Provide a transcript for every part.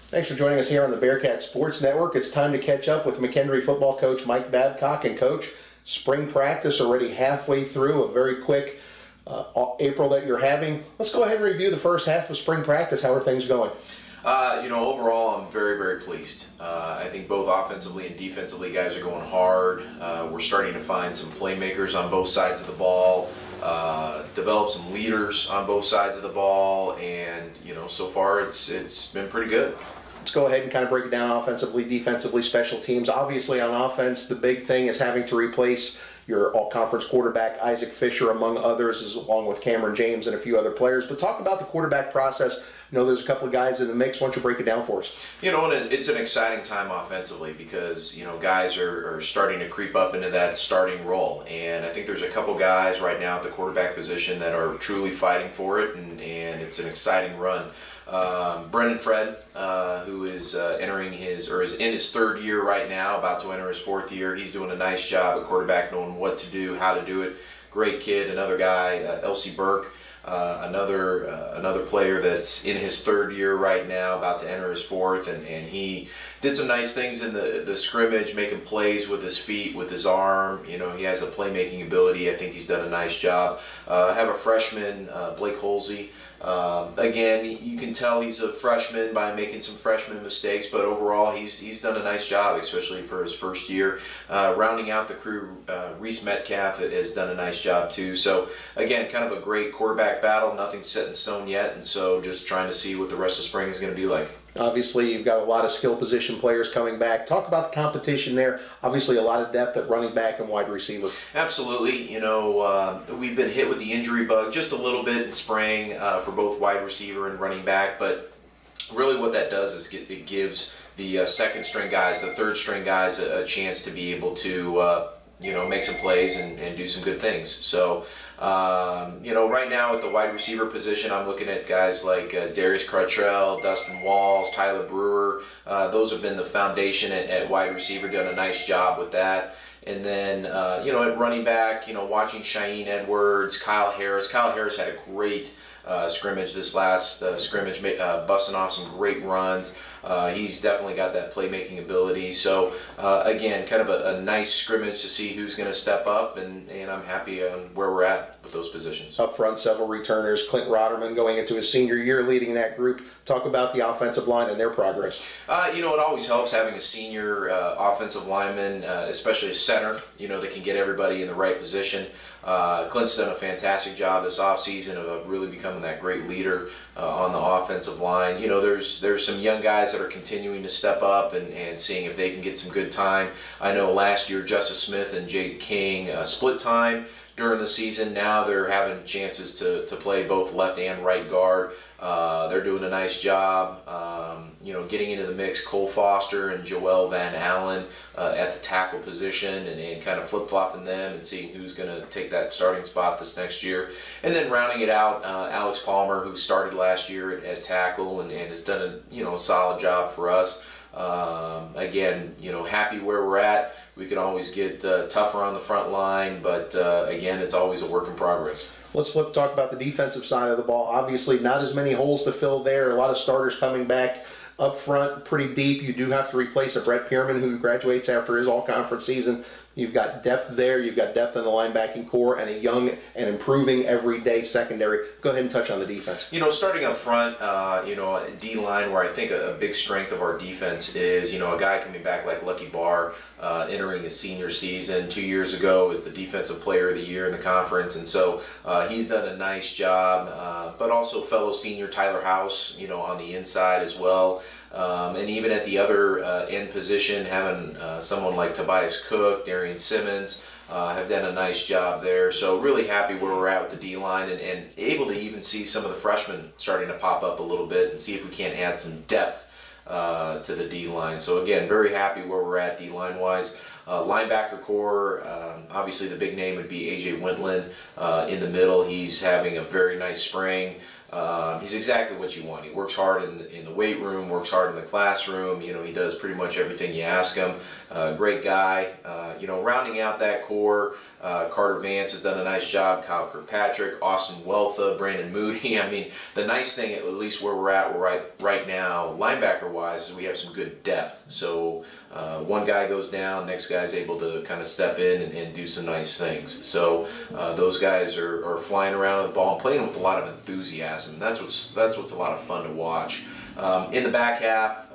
Thanks for joining us here on the Bearcats Sports Network. It's time to catch up with McKendree football coach Mike Babcock. And coach, spring practice already halfway through, a very quick April that you're having. Let's go ahead and review the first half of spring practice. How are things going? Overall, I'm very, very pleased. I think both offensively and defensively, guys are going hard. We're starting to find some playmakers on both sides of the ball, develop some leaders on both sides of the ball, and so far it's been pretty good. Let's go ahead and kind of break it down offensively, defensively, special teams. Obviously, on offense, the big thing is having to replace your all-conference quarterback, Isaac Fisher, among others, along with Cameron James and a few other players. But talk about the quarterback process. I know there's a couple of guys in the mix. Why don't you break it down for us? It's an exciting time offensively because, guys are starting to creep up into that starting role. And I think there's a couple guys right now at the quarterback position that are truly fighting for it, and it's an exciting run. Brendan Fred, who is is in his third year right now, about to enter his fourth year. He's doing a nice job at quarterback, knowing what to do, how to do it. Great kid. Another guy, Elsie Burke, another player that's in his third year right now, about to enter his fourth, and he did some nice things in the scrimmage, making plays with his feet, with his arm. He has a playmaking ability. I think he's done a nice job. Have a freshman, Blake Holsey. Again, you can tell he's a freshman by making some freshman mistakes, but overall he's done a nice job, especially for his first year. Rounding out the crew, Reese Metcalf has done a nice job too. So again, kind of a great quarterback battle. Nothing's set in stone yet, and so just trying to see what the rest of spring is going to be like. Obviously, you've got a lot of skill position players coming back. Talk about the competition there. Obviously, a lot of depth at running back and wide receiver. Absolutely. We've been hit with the injury bug just a little bit in spring for both wide receiver and running back, but really what that does is it gives the second string guys, the third string guys, a chance to be able to make some plays and do some good things. So, right now at the wide receiver position, I'm looking at guys like Darius Cruttrell, Dustin Walls, Tyler Brewer. Those have been the foundation at wide receiver, done a nice job with that. And then, at running back, watching Cheyenne Edwards, Kyle Harris. Kyle Harris had a great scrimmage this last scrimmage, busting off some great runs. He's definitely got that playmaking ability. So again, kind of a nice scrimmage to see who's going to step up, and I'm happy on where we're at with those positions. Up front, several returners. Clint Rotterman going into his senior year leading that group. Talk about the offensive line and their progress. It always helps having a senior offensive lineman, especially a center, that can get everybody in the right position. Clint's done a fantastic job this offseason of really becoming that great leader on the offensive line. There's some young guys that are continuing to step up and seeing if they can get some good time. I know last year Justice Smith and Jake King split time during the season. Now they're having chances to play both left and right guard. They're doing a nice job. Getting into the mix, Cole Foster and Joel Van Allen at the tackle position, and kind of flip-flopping them and seeing who's going to take that starting spot this next year. And then rounding it out, Alex Palmer, who started last year at tackle and has done a solid job for us. Again, happy where we're at. We can always get tougher on the front line, but again, it's always a work in progress. Let's talk about the defensive side of the ball. Obviously, not as many holes to fill there. A lot of starters coming back up front, pretty deep. You do have to replace a Brett Pierman who graduates after his all-conference season. You've got depth there. You've got depth in the linebacking core and a young and improving everyday secondary. Go ahead and touch on the defense. Starting up front, D-line, where I think a big strength of our defense is, a guy coming back like Lucky Barr, entering his senior season 2 years ago as the defensive player of the year in the conference, and so he's done a nice job. But also fellow senior Tyler House, on the inside as well. And even at the other end position, having someone like Tobias Cook, Darian Simmons have done a nice job there. So really happy where we're at with the D-line, and able to even see some of the freshmen starting to pop up a little bit and see if we can't add some depth to the D-line. So again, very happy where we're at D-line wise. Linebacker core, obviously the big name would be A.J. Wentland in the middle. He's having a very nice spring. He's exactly what you want. He works hard in the weight room, works hard in the classroom. You know, he does pretty much everything you ask him. Great guy. You know, rounding out that core, Carter Vance has done a nice job. Kyle Kirkpatrick, Austin Weltha, Brandon Moody. I mean, the nice thing, at least where we're at right now, linebacker-wise, is we have some good depth. So one guy goes down, next guy's able to kind of step in and do some nice things. So those guys are flying around with the ball and playing with a lot of enthusiasm. And that's what's a lot of fun to watch. In the back half,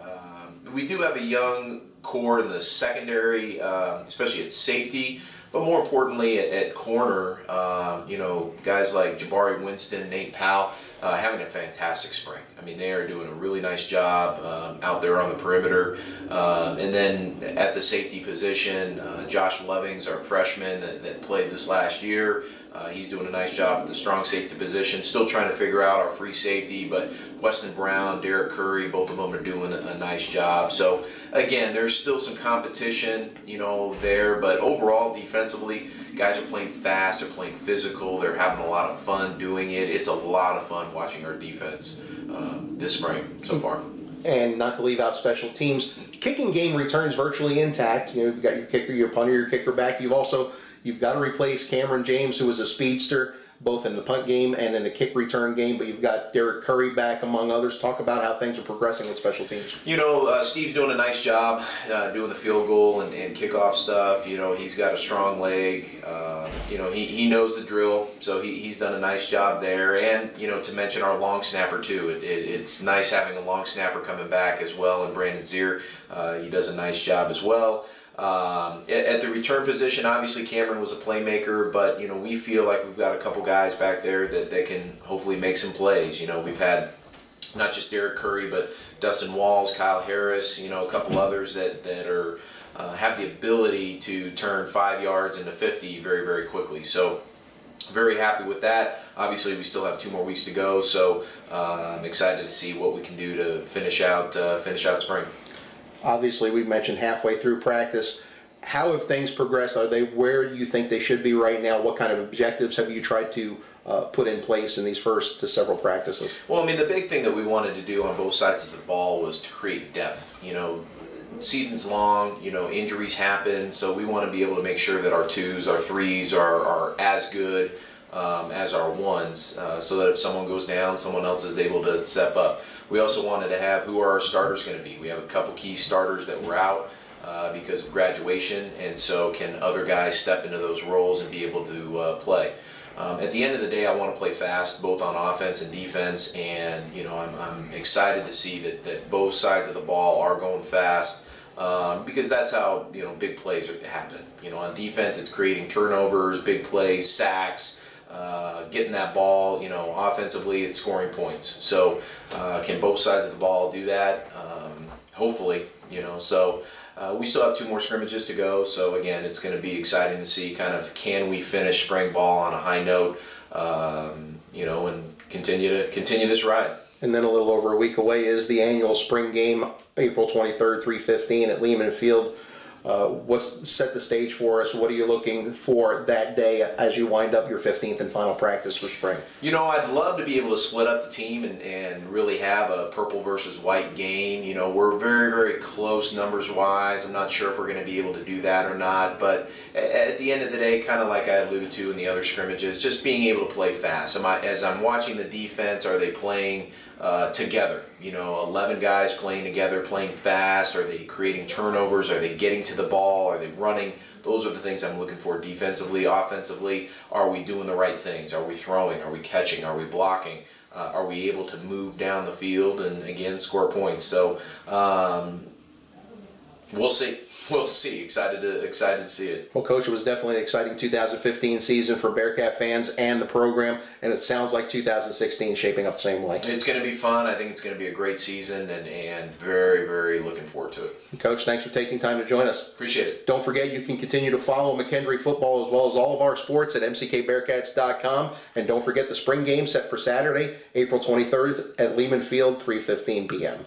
we do have a young core in the secondary, especially at safety, but more importantly at corner. You know, guys like Jabari Winston, Nate Powell, having a fantastic spring. I mean, they are doing a really nice job out there on the perimeter. And then at the safety position, Josh Loving's our freshman that played this last year. He's doing a nice job at the strong safety position. Still trying to figure out our free safety, but Weston Brown, Derek Curry, both of them are doing a nice job. So again, there's still some competition, you know, there, but overall defensively, guys are playing fast, they're playing physical, they're having a lot of fun doing it. It's a lot of fun watching our defense this spring so far. And not to leave out special teams, kicking game returns virtually intact. You know, you've got your kicker, your punter, your kicker back. You've got to replace Cameron James, who was a speedster, both in the punt game and in the kick return game, but you've got Derek Curry back, among others. Talk about how things are progressing with special teams. You know, Steve's doing a nice job doing the field goal and kickoff stuff. You know, he's got a strong leg. You know, he knows the drill, so he's done a nice job there. And, you know, to mention our long snapper, too. It's nice having a long snapper coming back as well, and Brandon Zier, he does a nice job as well. At the return position, obviously Cameron was a playmaker, but you know, we feel like we've got a couple guys back there that can hopefully make some plays. You know, we've had not just Derek Curry, but Dustin Walls, Kyle Harris, you know, a couple others that are have the ability to turn 5 yards into 50 very, very quickly. So very happy with that. Obviously, we still have 2 more weeks to go, so I'm excited to see what we can do to finish out spring. Obviously, we've mentioned halfway through practice. How have things progressed? Are they where you think they should be right now? What kind of objectives have you tried to put in place in these first several practices? Well, I mean, the big thing that we wanted to do on both sides of the ball was to create depth. You know, season's long, you know, injuries happen, so we want to be able to make sure that our 2s, our 3s are as good as our 1s, so that if someone goes down, someone else is able to step up. We also wanted to have who are our starters going to be. We have a couple key starters that were out because of graduation, and so can other guys step into those roles and be able to play. At the end of the day, I want to play fast, both on offense and defense, and you know, I'm excited to see that both sides of the ball are going fast. Because that's how, you know, big plays happen. You know, on defense, it's creating turnovers, big plays, sacks, getting that ball. You know, offensively, it's scoring points. So, can both sides of the ball do that? Hopefully, you know. So, we still have 2 more scrimmages to go. So again, it's going to be exciting to see kind of can we finish spring ball on a high note, you know, and continue this ride. And then a little over a week away is the annual spring game, April 23rd, 3:15 at Lehman Field. What's set the stage for us? What are you looking for that day as you wind up your 15th and final practice for spring? You know, I'd love to be able to split up the team and really have a purple versus white game. You know, we're very, very close numbers-wise. I'm not sure if we're going to be able to do that or not. But at the end of the day, kind of like I alluded to in the other scrimmages, just being able to play fast. As I'm watching the defense, are they playing together? You know, 11 guys playing together, playing fast. Are they creating turnovers? Are they getting to the ball? Are they running? Those are the things I'm looking for defensively. Offensively, are we doing the right things? Are we throwing? Are we catching? Are we blocking? Are we able to move down the field and, again, score points? So we'll see. We'll see. Excited to see it. Well, Coach, it was definitely an exciting 2015 season for Bearcat fans and the program, and it sounds like 2016 shaping up the same way. It's going to be fun. I think it's going to be a great season, and very, very looking forward to it. Coach, thanks for taking time to join us. Appreciate it. Don't forget, you can continue to follow McKendree football as well as all of our sports at mckbearcats.com, and don't forget the spring game set for Saturday, April 23rd at Lehman Field, 3:15 p.m.